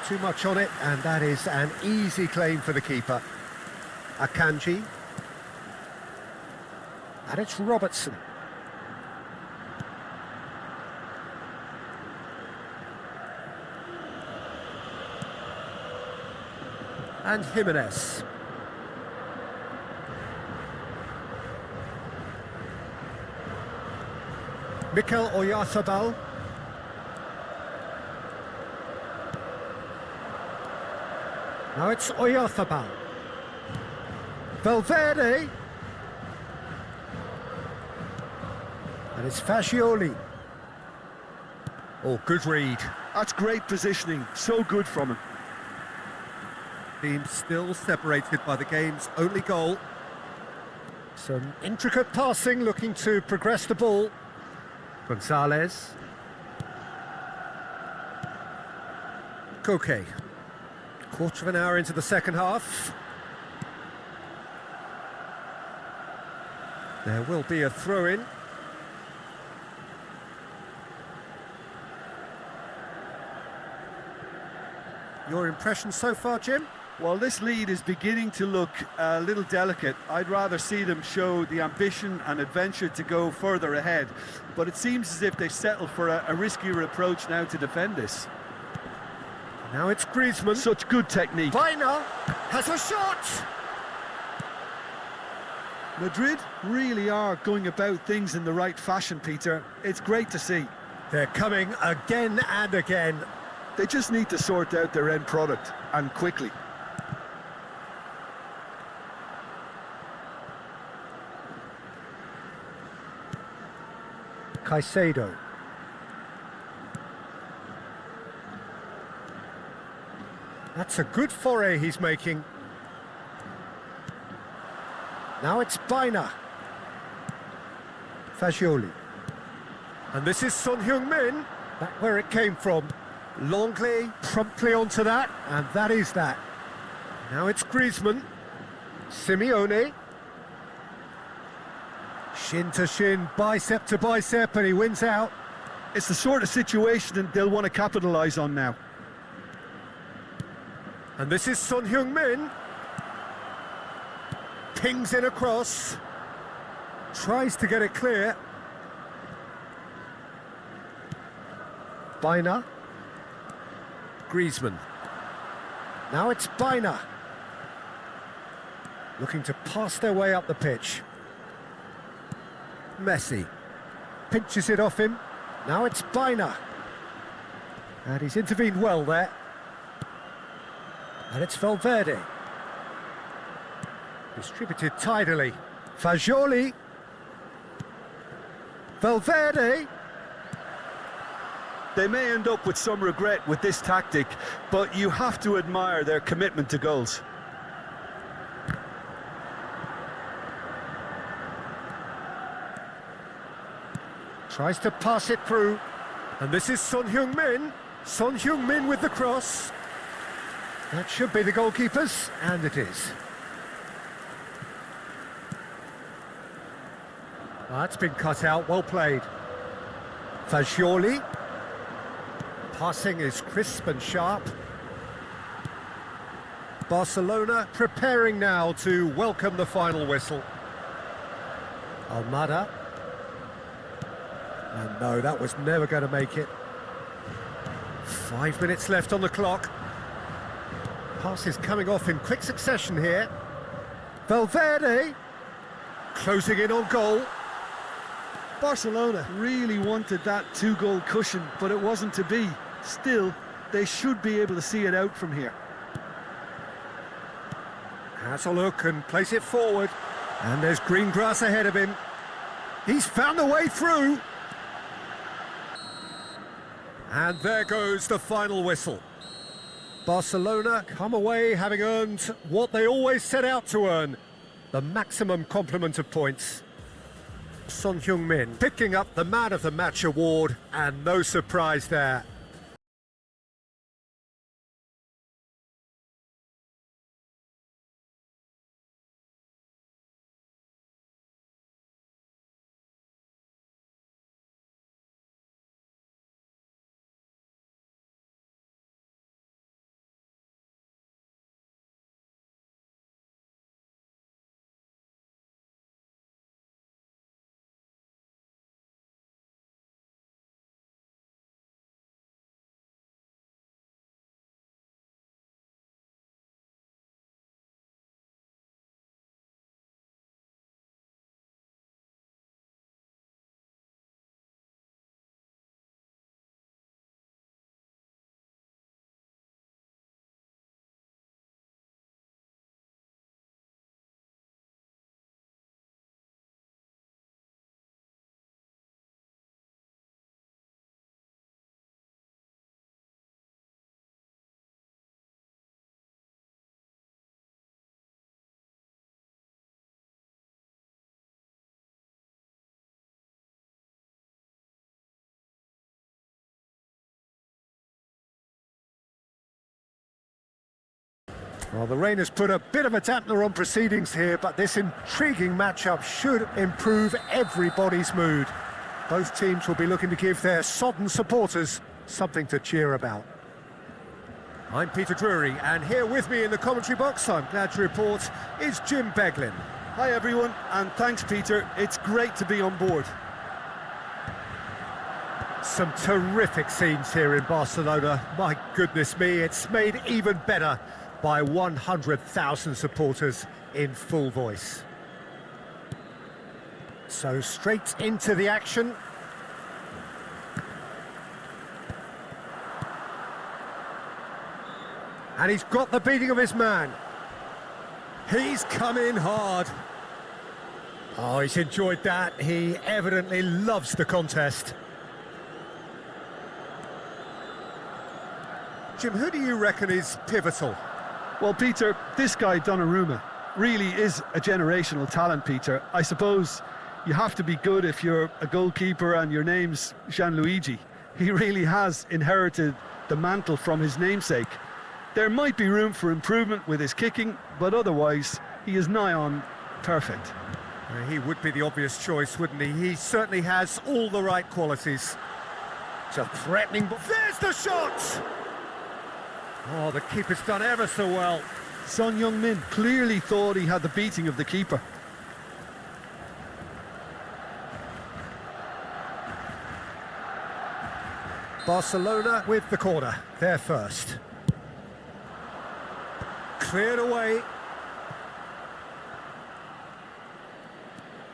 Too much on it, and that is an easy claim for the keeper. Akanji. And it's Robertson. And Jimenez. Mikel Oyarzabal. Now it's Oyarzabal. Valverde. And it's Fagioli. Oh, good read. That's great positioning. So good from him. Team still separated by the game's only goal. Some intricate passing, looking to progress the ball. Gonzalez. Koke. Quarter of an hour into the second half. There will be a throw-in. Your impression so far, Jim? Well, this lead is beginning to look a little delicate. I'd rather see them show the ambition and adventure to go further ahead. But it seems as if they settle for a riskier approach now to defend this. Now it's Griezmann. Such good technique. Vaina has a shot! Madrid really are going about things in the right fashion, Peter. It's great to see. They're coming again and again. They just need to sort out their end product, and quickly. Caicedo. That's a good foray he's making. Now it's Baina. Fagioli. And this is Son Heung-min. Back where it came from. Longley promptly onto that, and that is that. Now it's Griezmann. Simeone. Shin to shin, bicep to bicep, and he wins out. It's the sort of situation that they'll want to capitalise on now. And this is Son Heung-min. Pings in across. Tries to get it clear. Baina. Griezmann. Now it's Baina. Looking to pass their way up the pitch. Messi. Pinches it off him. Now it's Baina. And he's intervened well there. And it's Valverde. Distributed tidily. Fagioli. They may end up with some regret with this tactic, but you have to admire their commitment to goals. Tries to pass it through. And this is Son Heung-min. Son Heung-min with the cross. That should be the goalkeeper's, and it is. That's been cut out, well played. Fagioli. Passing is crisp and sharp. Barcelona preparing now to welcome the final whistle. Almada. And no, that was never going to make it. 5 minutes left on the clock. Passes coming off in quick succession here. Valverde closing in on goal. Barcelona really wanted that two-goal cushion, but it wasn't to be. Still, they should be able to see it out from here. Has a look and plays it forward. And there's green grass ahead of him. He's found a way through. And there goes the final whistle. Barcelona come away having earned what they always set out to earn, the maximum complement of points. Son Heung-min picking up the Man of the Match award, and no surprise there. Well, the rain has put a bit of a dampener on proceedings here, but this intriguing matchup should improve everybody's mood. Both teams will be looking to give their sodden supporters something to cheer about. I'm Peter Drury, and here with me in the commentary box, I'm glad to report, is Jim Beglin. Hi everyone, and thanks Peter, it's great to be on board. Some terrific scenes here in Barcelona. My goodness me, it's made even better by 100,000 supporters in full voice. So straight into the action. And he's got the beating of his man. He's come in hard. Oh, he's enjoyed that. He evidently loves the contest. Jim, who do you reckon is pivotal? Well, Peter, this guy, Donnarumma, really is a generational talent, Peter. I suppose you have to be good if you're a goalkeeper and your name's Gianluigi. He really has inherited the mantle from his namesake. There might be room for improvement with his kicking, but otherwise, he is nigh on perfect. He would be the obvious choice, wouldn't he? He certainly has all the right qualities. It's a threatening... There's the shot! Oh, the keeper's done ever so well. Son Heung-min clearly thought he had the beating of the keeper. Barcelona with the corner, they're first. Cleared away.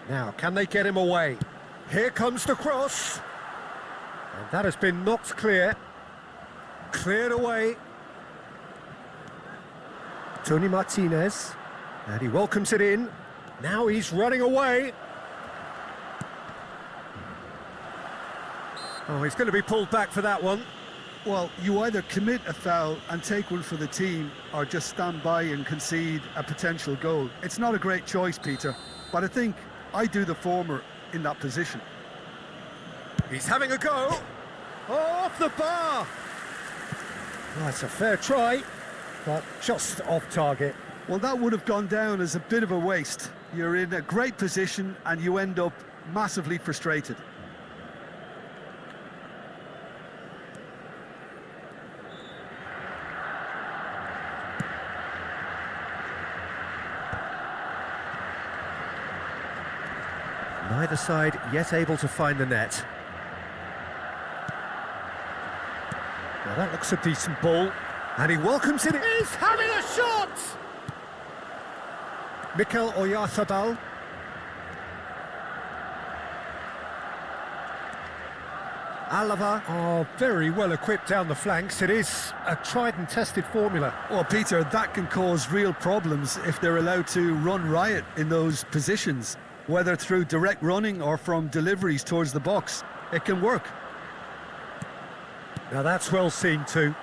Now, can they get him away? Here comes the cross. And that has been knocked clear. Cleared away. Tony Martinez, and he welcomes it in. Now he's running away. Oh, he's going to be pulled back for that one. Well, you either commit a foul and take one for the team, or just stand by and concede a potential goal. It's not a great choice, Peter, but I think I do the former in that position. He's having a go. Oh, off the bar. Well, it's a fair try, but just off target. Well, that would have gone down as a bit of a waste. You're in a great position and you end up massively frustrated. Neither side yet able to find the net. Now that looks a decent ball, and he welcomes it. He's having a shot! Mikel Oyarzabal. Alava are very well equipped down the flanks. It is a tried and tested formula. Well, Peter, that can cause real problems if they're allowed to run riot in those positions, whether through direct running or from deliveries towards the box. It can work. Now that's well seen too.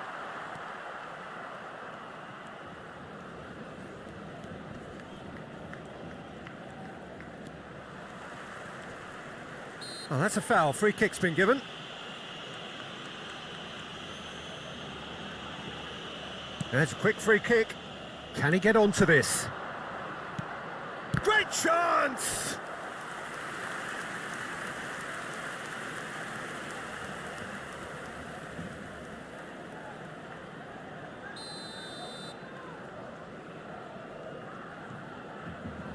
Oh, that's a foul. Free kick's been given. There's a quick free kick. Can he get onto this? Great chance!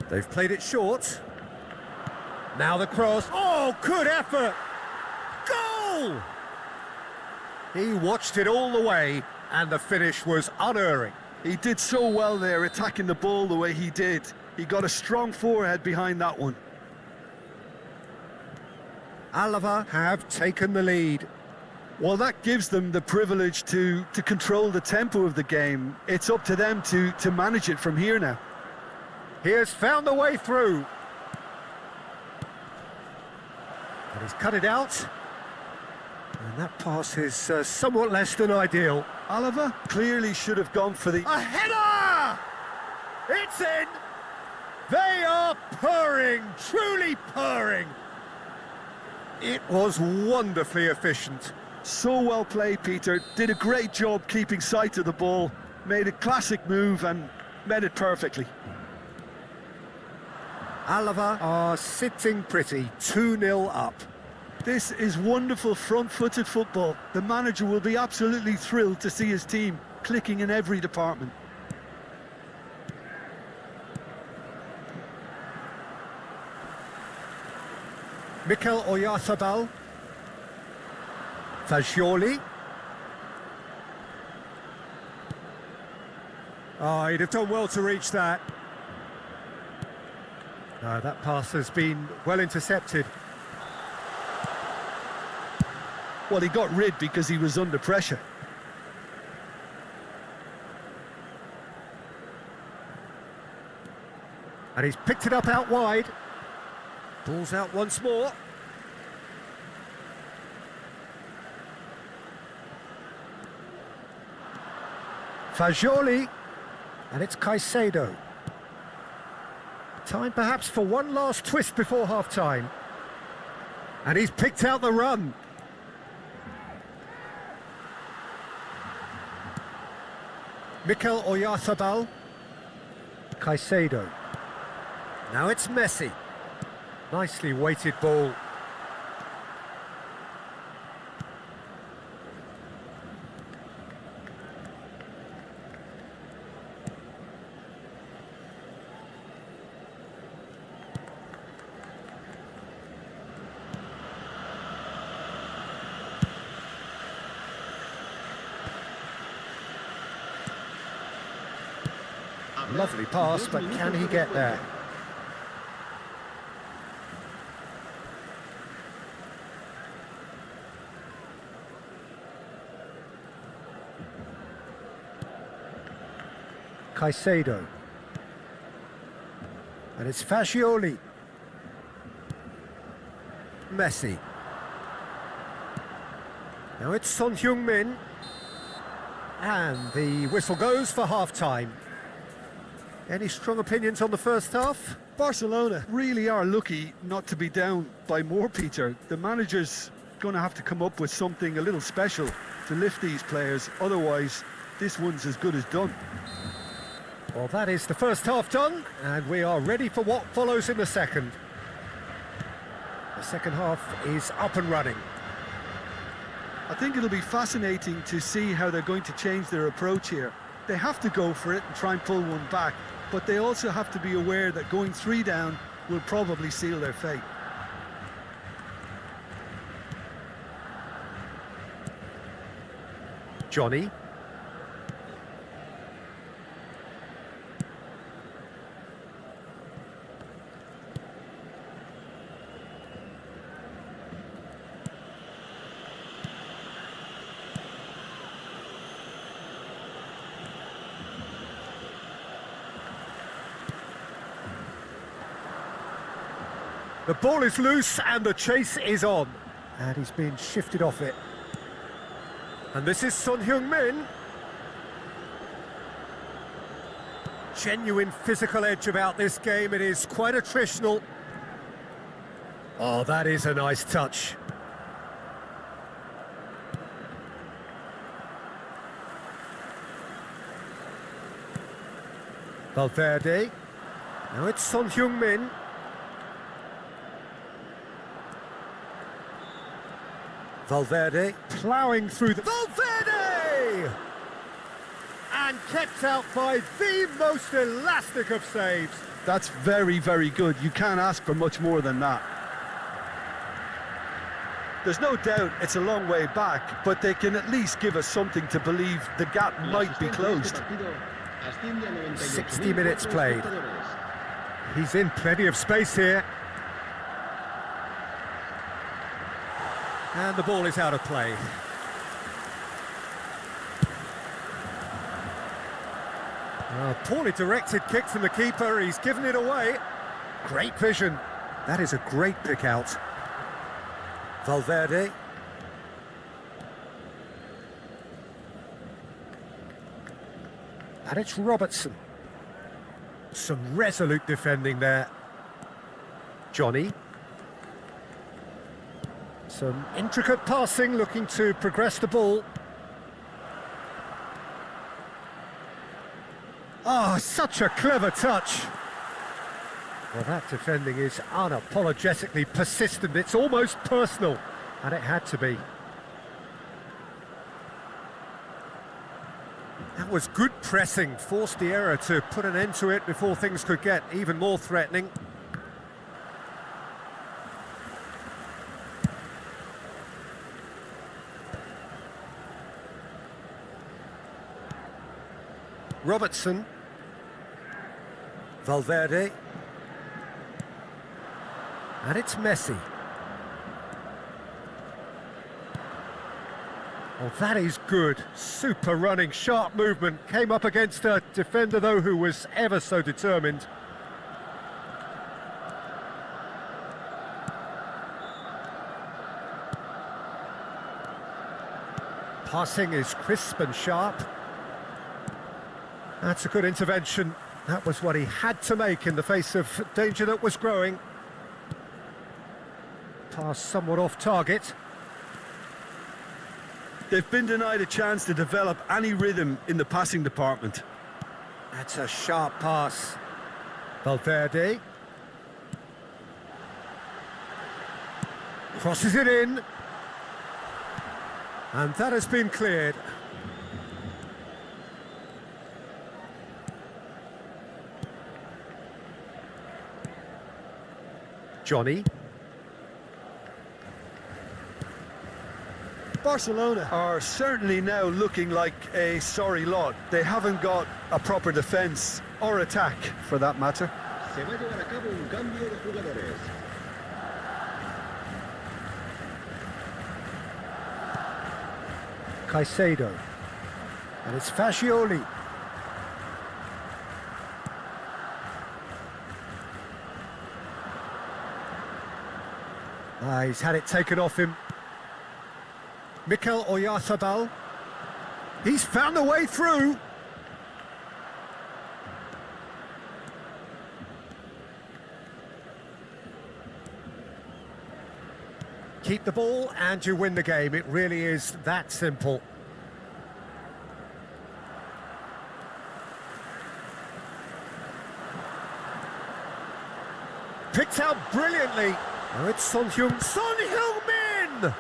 They've played it short. Now the cross. Oh, good effort! Goal! He watched it all the way, and the finish was unerring. He did so well there, attacking the ball the way he did. He got a strong forehead behind that one. Alava have taken the lead. Well, that gives them the privilege to control the tempo of the game. It's up to them to manage it from here now. He has found the way through. And he's cut it out. And that pass is somewhat less than ideal. Alava clearly should have gone for the... A header! It's in! They are purring, truly purring. It was wonderfully efficient. So well played, Peter. Did a great job keeping sight of the ball. Made a classic move and met it perfectly. Alava are sitting pretty, 2-0 up. This is wonderful front-footed football. The manager will be absolutely thrilled to see his team clicking in every department. Mikel Oyarzabal. Fagioli. Oh, he'd have done well to reach that. No, that pass has been well intercepted. Well, he got rid because he was under pressure. And he's picked it up out wide. Ball's out once more. Fagioli. And it's Caicedo. Time perhaps for one last twist before half-time. And he's picked out the run. Mikel Oyarzabal. Caicedo. Now it's Messi. Nicely weighted ball. Lovely pass, but can he get there? Caicedo. And it's Fagioli. Messi. Now it's Son Heung-min. And the whistle goes for half-time. Any strong opinions on the first half? Barcelona really are lucky not to be down by more, Peter. The manager's going to have to come up with something a little special to lift these players. Otherwise, this one's as good as done. Well, that is the first half done, and we are ready for what follows in the second. The second half is up and running. I think it'll be fascinating to see how they're going to change their approach here. They have to go for it and try and pull one back, but they also have to be aware that going 3 down will probably seal their fate. Johnny. The ball is loose and the chase is on. And he's been shifted off it. And this is Son Heung-min. Genuine physical edge about this game. It is quite attritional. Oh, that is a nice touch. Valverde. Now it's Son Heung-min. Valverde ploughing through the... Valverde! And kept out by the most elastic of saves. That's very, very good. You can't ask for much more than that. There's no doubt it's a long way back, but they can at least give us something to believe the gap might be closed. 60 minutes played. He's in plenty of space here. And the ball is out of play. Poorly directed kick from the keeper. He's given it away. Great vision. That is a great pick out. Valverde. And it's Robertson. Some resolute defending there. Johnny. Some intricate passing, looking to progress the ball. Oh, such a clever touch. Well, that defending is unapologetically persistent. It's almost personal, and it had to be. That was good pressing, forced the error to put an end to it before things could get even more threatening. Robertson. Valverde. And it's Messi. Oh, that is good. Super running, sharp movement. Came up against a defender, though, who was ever so determined. Passing is crisp and sharp. That's a good intervention. That was what he had to make in the face of danger that was growing. Pass somewhat off target. They've been denied a chance to develop any rhythm in the passing department. That's a sharp pass. Valverde. Crosses it in. And that has been cleared. Johnny. Barcelona are certainly now looking like a sorry lot. They haven't got a proper defence or attack, for that matter. Se va a llevar a cabo un cambio de jugadores. Caicedo. And it's Fascioli. He's had it taken off him. Mikel Oyarzabal. He's found the way through. Keep the ball and you win the game. It really is that simple. Picked out brilliantly. Oh, it's Son Heung-min!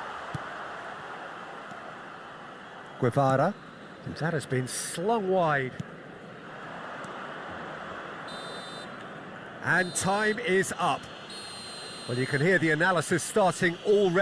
Guevara. That has been slung wide. And time is up. Well, you can hear the analysis starting already.